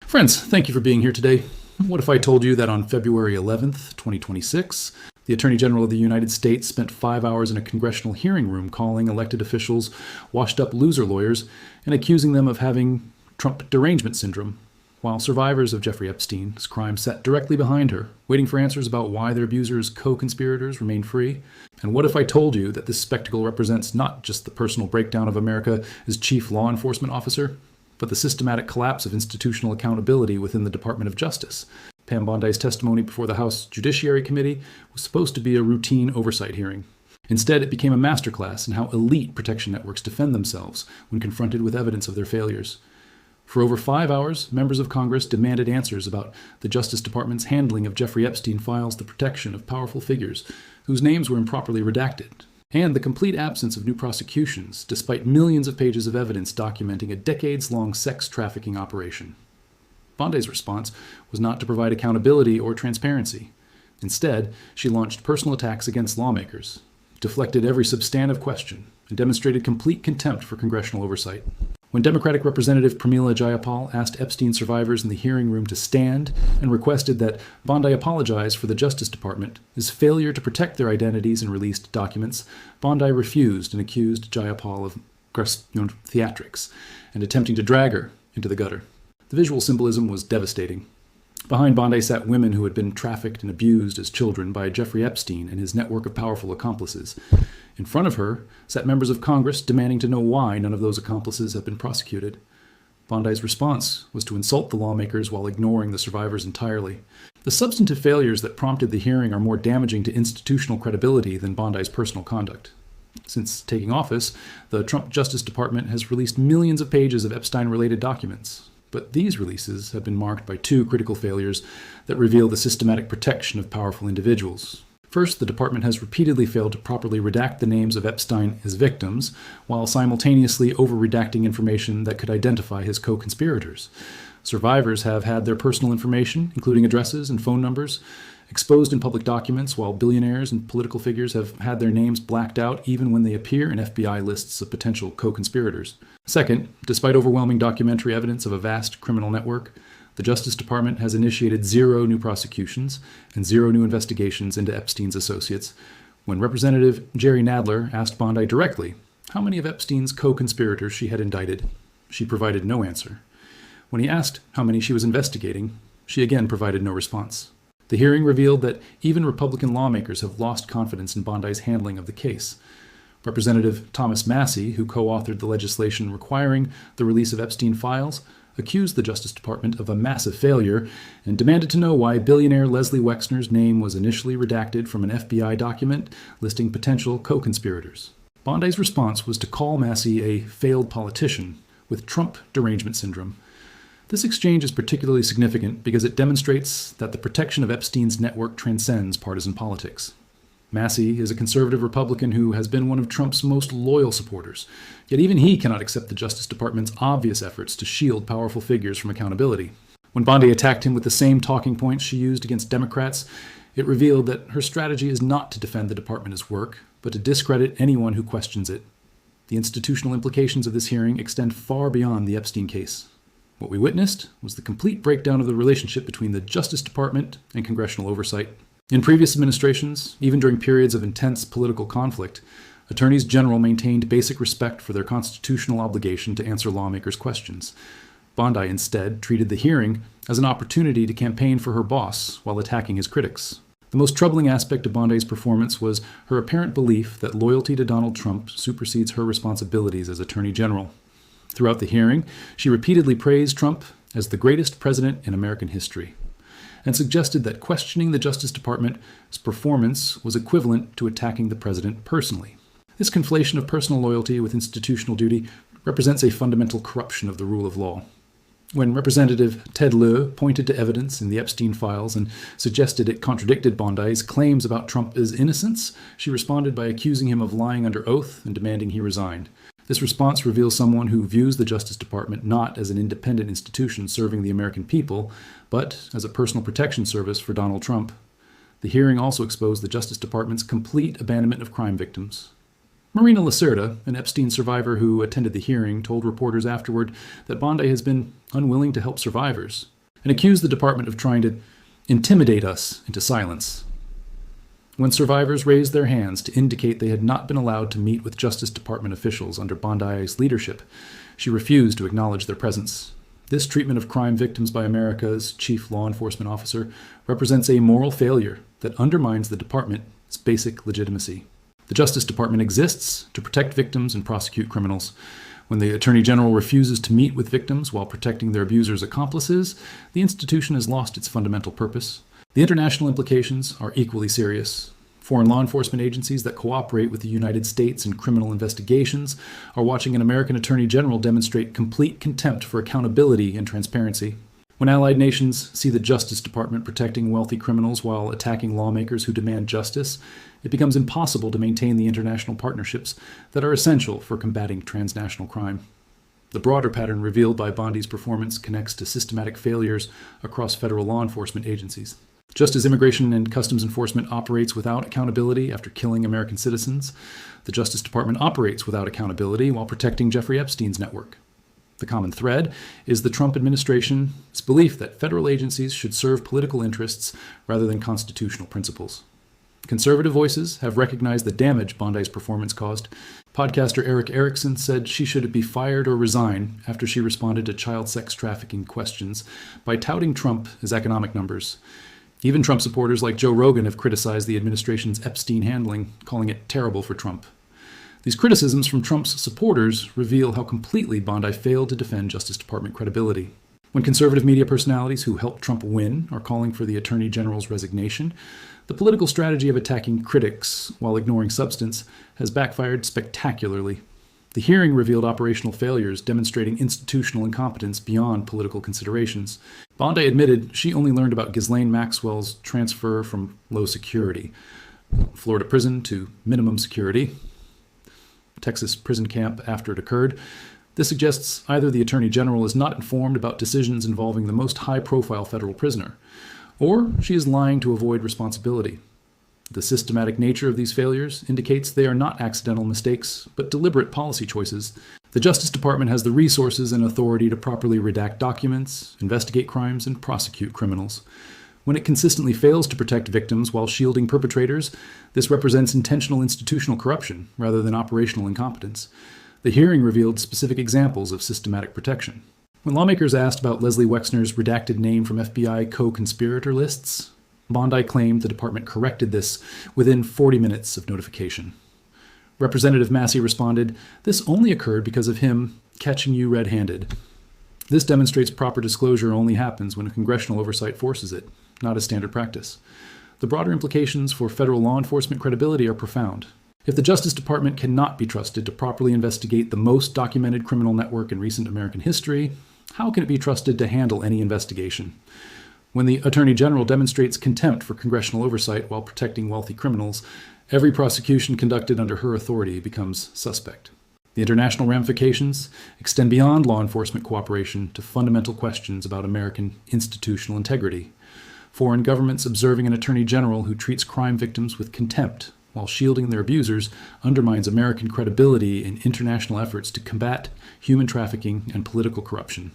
Friends, thank you for being here today. What if I told you that on February 11th, 2026, the Attorney General of the United States spent 5 hours in a congressional hearing room calling elected officials washed-up loser lawyers and accusing them of having Trump derangement syndrome, while survivors of Jeffrey Epstein's crime sat directly behind her, waiting for answers about why their abusers' co-conspirators remain free? And what if I told you that this spectacle represents not just the personal breakdown of America as chief law enforcement officer, but the systematic collapse of institutional accountability within the Department of Justice? PAM Bondi's testimony before the House Judiciary Committee was supposed to be a routine oversight hearing. Instead, it became a masterclass in how elite protection networks defend themselves when confronted with evidence of their failures. For over 5 hours, members of Congress demanded answers about the Justice Department's handling of Jeffrey Epstein files, the protection of powerful figures whose names were improperly redacted, and the complete absence of new prosecutions, despite millions of pages of evidence documenting a decades-long sex trafficking operation. Bondi's response was not to provide accountability or transparency. Instead, she launched personal attacks against lawmakers, deflected every substantive question, and demonstrated complete contempt for congressional oversight. When Democratic Representative Pramila Jayapal asked Epstein survivors in the hearing room to stand and requested that Bondi apologize for the Justice Department's failure to protect their identities in released documents, Bondi refused and accused Jayapal of theatrics and attempting to drag her into the gutter. The visual symbolism was devastating. Behind Bondi sat women who had been trafficked and abused as children by Jeffrey Epstein and his network of powerful accomplices. In front of her sat members of Congress demanding to know why none of those accomplices have been prosecuted. Bondi's response was to insult the lawmakers while ignoring the survivors entirely. The substantive failures that prompted the hearing are more damaging to institutional credibility than Bondi's personal conduct. Since taking office, the Trump Justice Department has released millions of pages of Epstein-related documents. But these releases have been marked by two critical failures that reveal the systematic protection of powerful individuals. First, the department has repeatedly failed to properly redact the names of Epstein as victims, while simultaneously over-redacting information that could identify his co-conspirators. Survivors have had their personal information, including addresses and phone numbers, exposed in public documents, while billionaires and political figures have had their names blacked out even when they appear in FBI lists of potential co-conspirators. Second, despite overwhelming documentary evidence of a vast criminal network, the Justice Department has initiated 0 new prosecutions and 0 new investigations into Epstein's associates. When Representative Jerry Nadler asked Bondi directly how many of Epstein's co-conspirators she had indicted, she provided no answer. When he asked how many she was investigating, she again provided no response. The hearing revealed that even Republican lawmakers have lost confidence in Bondi's handling of the case. Representative Thomas Massie, who co-authored the legislation requiring the release of Epstein files, accused the Justice Department of a massive failure and demanded to know why billionaire Leslie Wexner's name was initially redacted from an FBI document listing potential co-conspirators. Bondi's response was to call Massie a failed politician with Trump derangement syndrome. This exchange is particularly significant because it demonstrates that the protection of Epstein's network transcends partisan politics. Massie is a conservative Republican who has been one of Trump's most loyal supporters, yet even he cannot accept the Justice Department's obvious efforts to shield powerful figures from accountability. When Bondi attacked him with the same talking points she used against Democrats, it revealed that her strategy is not to defend the department's work, but to discredit anyone who questions it. The institutional implications of this hearing extend far beyond the Epstein case. What we witnessed was the complete breakdown of the relationship between the Justice Department and congressional oversight. In previous administrations, even during periods of intense political conflict, attorneys general maintained basic respect for their constitutional obligation to answer lawmakers' questions. Bondi instead treated the hearing as an opportunity to campaign for her boss while attacking his critics. The most troubling aspect of Bondi's performance was her apparent belief that loyalty to Donald Trump supersedes her responsibilities as Attorney General. Throughout the hearing, she repeatedly praised Trump as the greatest president in American history, and suggested that questioning the Justice Department's performance was equivalent to attacking the president personally. This conflation of personal loyalty with institutional duty represents a fundamental corruption of the rule of law. When Representative Ted Lieu pointed to evidence in the Epstein files and suggested it contradicted Bondi's claims about Trump's innocence, she responded by accusing him of lying under oath and demanding he resign. This response reveals someone who views the Justice Department not as an independent institution serving the American people, but as a personal protection service for Donald Trump. The hearing also exposed the Justice Department's complete abandonment of crime victims. Marina Lacerda, an Epstein survivor who attended the hearing, told reporters afterward that Bondi has been unwilling to help survivors. and accused the department of trying to intimidate us into silence. When survivors raised their hands to indicate they had not been allowed to meet with Justice Department officials under BONDI's leadership, she refused to acknowledge their presence. This treatment of crime victims by America's chief law enforcement officer represents a moral failure that undermines the department's basic legitimacy. The Justice Department exists to protect victims and prosecute criminals. When the Attorney General refuses to meet with victims while protecting their abusers' accomplices, the institution has lost its fundamental purpose. The international implications are equally serious. Foreign law enforcement agencies that cooperate with the United States in criminal investigations are watching an American Attorney General demonstrate complete contempt for accountability and transparency. When allied nations see the Justice Department protecting wealthy criminals while attacking lawmakers who demand justice, it becomes impossible to maintain the international partnerships that are essential for combating transnational crime. The broader pattern revealed by BONDI's performance connects to systematic failures across federal law enforcement agencies. Just as Immigration and Customs Enforcement operates without accountability after killing American citizens, the Justice Department operates without accountability while protecting Jeffrey Epstein's network. The common thread is the Trump administration's belief that federal agencies should serve political interests rather than constitutional principles. Conservative voices have recognized the damage BONDI's performance caused. Podcaster Eric Erickson said she should be fired or resign after she responded to child sex trafficking questions by touting Trump as economic numbers. Even Trump supporters like Joe Rogan have criticized the administration's Epstein handling, calling it terrible for Trump. These criticisms from Trump's supporters reveal how completely BONDI failed to defend Justice Department credibility. When conservative media personalities who helped Trump win are calling for the Attorney General's resignation, the political strategy of attacking critics while ignoring substance has backfired spectacularly. The hearing revealed operational failures demonstrating institutional incompetence beyond political considerations. BONDI admitted she only learned about Ghislaine Maxwell's transfer from low security, Florida prison to minimum security, Texas prison camp after it occurred. This suggests either the Attorney General is not informed about decisions involving the most high-profile federal prisoner, or she is lying to avoid responsibility. The systematic nature of these failures indicates they are not accidental mistakes, but deliberate policy choices. The Justice Department has the resources and authority to properly redact documents, investigate crimes, and prosecute criminals. When it consistently fails to protect victims while shielding perpetrators, this represents intentional institutional corruption rather than operational incompetence. The hearing revealed specific examples of systematic protection. When lawmakers asked about Leslie Wexner's redacted name from FBI co-conspirator lists, BONDI claimed the department corrected this within 40 minutes of notification. Representative Massey responded, "This only occurred because of him catching you red-handed." This demonstrates proper disclosure only happens when congressional oversight forces it, not as standard practice. The broader implications for federal law enforcement credibility are profound. If the Justice Department cannot be trusted to properly investigate the most documented criminal network in recent American history, how can it be trusted to handle any investigation? When the Attorney General demonstrates contempt for congressional oversight while protecting wealthy criminals, every prosecution conducted under her authority becomes suspect. The international ramifications extend beyond law enforcement cooperation to fundamental questions about American institutional integrity. Foreign governments observing an Attorney General who treats crime victims with contempt while shielding their abusers undermines American credibility in international efforts to combat human trafficking and political corruption.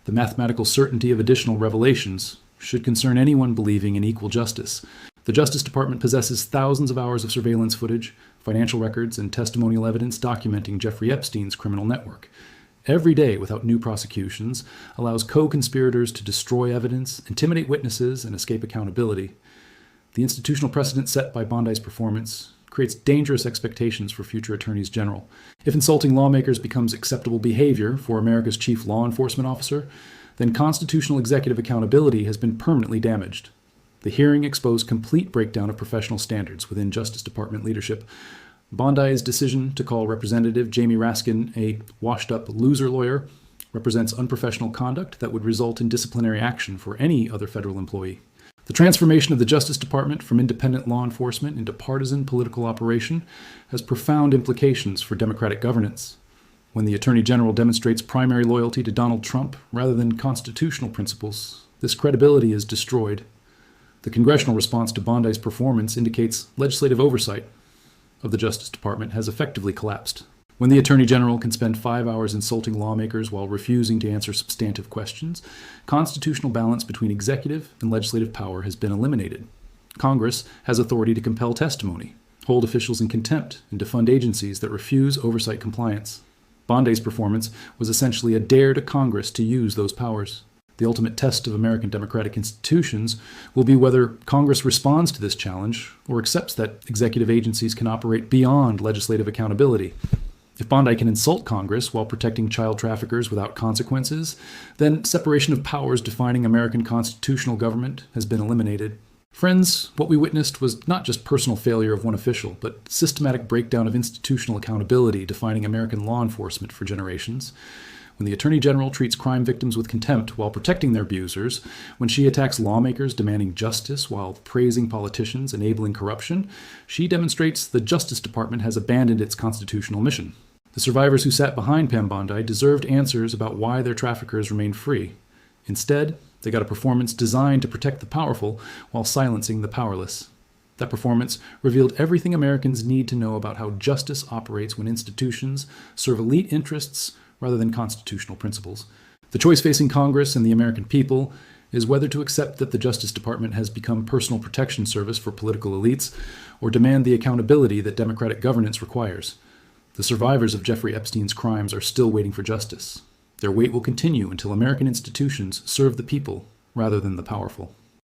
The mathematical certainty of additional revelations should concern anyone believing in equal justice. The Justice Department possesses thousands of hours of surveillance footage, financial records, and testimonial evidence documenting Jeffrey Epstein's criminal network. Every day, without new prosecutions, allows co-conspirators to destroy evidence, intimidate witnesses, and escape accountability. The institutional precedent set by BONDI's performance creates dangerous expectations for future attorneys general. If insulting lawmakers becomes acceptable behavior for America's chief law enforcement officer, then constitutional executive accountability has been permanently damaged. The hearing exposed complete breakdown of professional standards within Justice Department leadership. BONDI's decision to call Representative Jamie Raskin a washed-up loser lawyer represents unprofessional conduct that would result in disciplinary action for any other federal employee. The transformation of the Justice Department from independent law enforcement into partisan political operation has profound implications for democratic governance. When the Attorney General demonstrates primary loyalty to Donald Trump rather than constitutional principles, this credibility is destroyed. The congressional response to BONDI's performance indicates legislative oversight of the Justice Department has effectively collapsed. When the Attorney General can spend 5 hours insulting lawmakers while refusing to answer substantive questions, constitutional balance between executive and legislative power has been eliminated. Congress has authority to compel testimony, hold officials in contempt, and defund agencies that refuse oversight compliance. Bondi's performance was essentially a dare to Congress to use those powers. The ultimate test of American democratic institutions will be whether Congress responds to this challenge or accepts that executive agencies can operate beyond legislative accountability. If Bondi can insult Congress while protecting child traffickers without consequences, then separation of powers defining American constitutional government has been eliminated. Friends, what we witnessed was not just personal failure of one official, but systematic breakdown of institutional accountability defining American law enforcement for generations. When the Attorney General treats crime victims with contempt while protecting their abusers, when she attacks lawmakers demanding justice while praising politicians enabling corruption, she demonstrates the Justice Department has abandoned its constitutional mission. The survivors who sat behind Pam Bondi deserved answers about why their traffickers remain free. Instead, they got a performance designed to protect the powerful while silencing the powerless. That performance revealed everything Americans need to know about how justice operates when institutions serve elite interests rather than constitutional principles. The choice facing Congress and the American people is whether to accept that the Justice Department has become personal protection service for political elites or demand the accountability that democratic governance requires. The survivors of Jeffrey Epstein's crimes are still waiting for justice. Their wait will continue until American institutions serve the people rather than the powerful.